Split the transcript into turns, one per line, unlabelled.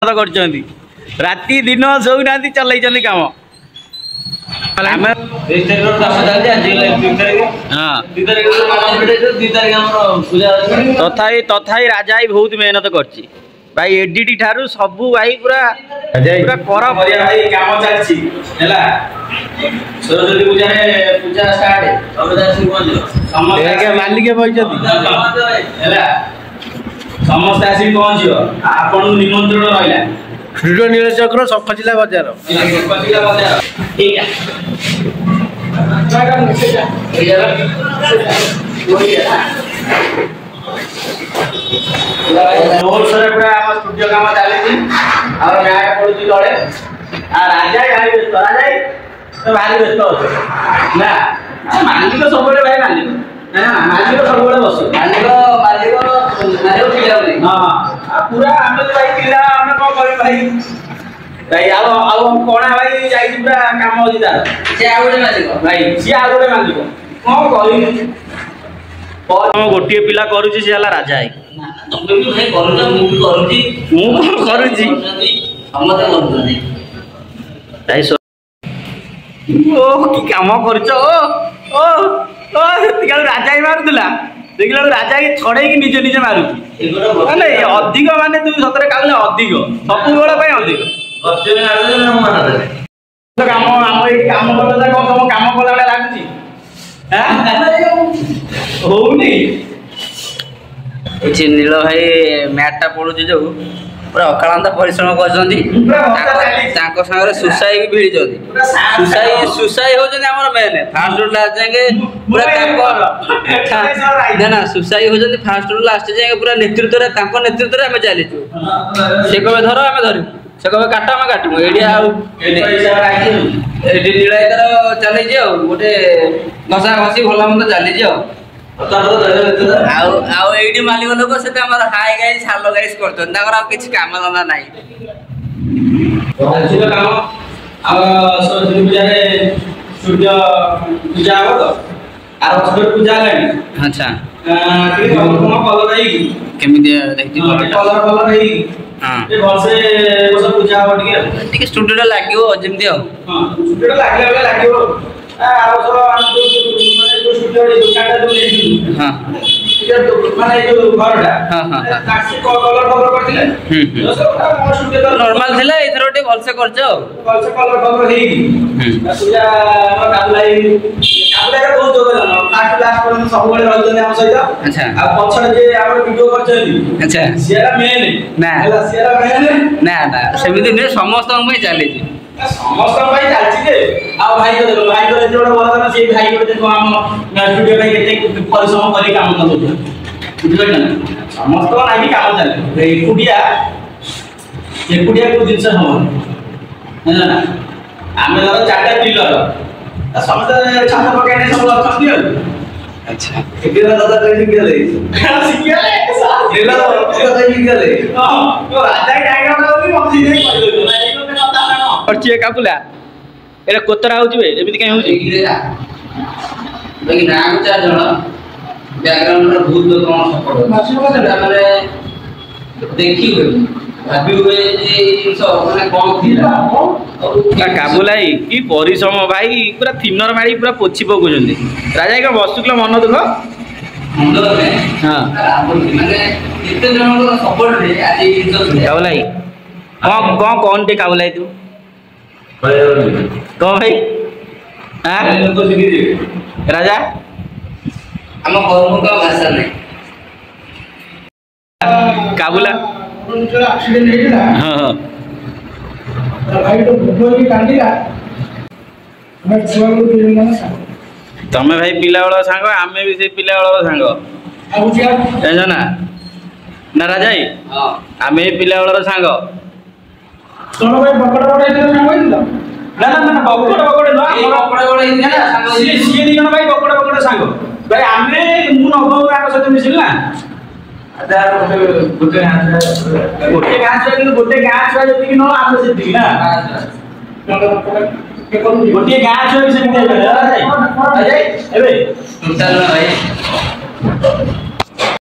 राति दिन शोना चल कम तथापि राजा बहुत मेहनत कर भाई एडिट ठारू सबू भाई पूरा पूरा कर भाई काम चलछि हैला सरस्वती पूजा रे पूजा स्टार्ट समस्त मालिक बइछथि हैला समस्त आसी पहुंचियो आपन निमंत्रण रहला वीडियो नीलचक्र सखजिला बाजार ठीक है बहुत सारे पूरा हम स्टूडियो काम चली और मैट पड़ुची तळे आ राजा भाई व्यस्त राजा तो भारी व्यस्त होते ना मालिक तो सबले भाई मालिक ना मालिक तो सबले बस मालिक पिला नहीं हां पूरा हम भाई पिला हम को करे भाई भाई आओ हम कोणा भाई जाई पूरा काम होई तार से आगोडे मालिक भाई से आगोडे मालिक कोन कहि हम गोटिए पिला करूची से हला राजा है तुम भी भाई करू ना मु भी करूची मु कोन करूची हमते करूची भाई सो ओ की काम करछो ओ तिका राजा ही मारुतला देखिला राजा की छड़े की निजे निजे मारुची माने अधिक माने तू सतरे काले अधिक सब बेला पय अधिक गचने आले ना माना दे काम हम ए काम करला कोन काम करला लागुची होनी नील भाई मैटा पड़ुची जो पूरा अकालांत परिश्रम कर सुसाई भी भिड़ी सुसाई होचंदी हमर मेन फास्ट रूट लास्ट जाके पूरा ना सुसाई होचंदी फास्ट रूट लास्ट जाके पूरा नेतृत्व रे ताको नेतृत्व रे हम चलीचु से कबे धरो हम धरु से कबे काटा हम काटू एडिया आ एडी नीला इधर चले जे गोटे घसा घसी भला मन चली जे आउ एडी मालिक लोक से हमर हाई गाइस हालो गाइस करतन ताकर आ किछ काम धंदा नाही अच्छा काम आ सरस्वती पूजा रे सूर्य पूजा हो तो आर सरस्वती पूजा लानी अच्छा के कोन कलर रही केमि देखि कलर रही हां ए वर्षे वर्ष पूजा हो ठीक स्टूडियो लागियो जेमति हो हां स्टूडियो लागियो आ जो स्टूडियो दुकानटा जो लेथि हां माने जो घरटा हां हां ताकि कलर करथिले स्टूडियो नॉर्मल थिला एथरोटे भलसे करछो भलसे कलर हेई पूजा काबलाई बहुत जोगदान लास्ट पर सब बळे रहजने हम सहित अच्छा आ पछड़ जे हमर वीडियो करछली अच्छा सेरा मेन ना हला सेरा मेन ना ना सेमिति ने समस्त हम पे चले छी समस्त भाई चालची जे आ भाई को देखो भाई को जोड़ बोला ना से भाई को देखो हम स्टूडियो भाई केते परिश्रम करी काम न दो बुझल ना समस्त नाही काम चले एकुडिया को दिन से हम ना आमे धर चारटा टिलर समस्त छात्र पकाने सब अछंती अच्छा एकेला दादा ट्रेनिंग गेले सिकियाले एला ट्रेनिंग गेले हां तो राजा डायग्राम होती मक्सी दे कर दो भाई को में पता ना और चे कापुला एरा कोतरा होजी बे एमिति काई होजी लेकिन नाम चार जण बैकग्राउंड रे बहुत लोग सपोर्ट माने देखि हुए भाभी हुए जे जिंसो माने कोन थिला काबुलाई की परिश्रम भाई पूरा थिनर मारी पूरा पोछि पकुजंदी राजा का वस्तुकला मन दुख हां माने इते जण को सपोर्ट रे आज जिंसो काबुलाई कौन टे काबुलाई तू कौन भाई हां राजा हम कर्म का भाषा नहीं काबुला एक्सीडेंट हेला हां हां भाई तो भूल की कांडीला मैं छुआ को पिला ना तमे भाई पिला वाला सांग आमे भी से पिला वाला सांग आ बुझिया ना ना राजा हां आमे पिला वाला सांग सोनो भाई बकड़ा बकड़ा इधर सांग होइल ना ना ना बकड़ा बकड़ा ना बकड़ा बकड़ा इधर ना सांग सी दी जण भाई बकड़ा बकड़ा सांग भाई आमे मु नबो आको सते मिसिल ना आधा गोटे गाछ କିନ୍ତୁ गोटे गाछ छुआ जति न आमे सेति ना गोटे गाछ छुआ सेति एबे टोटल भाई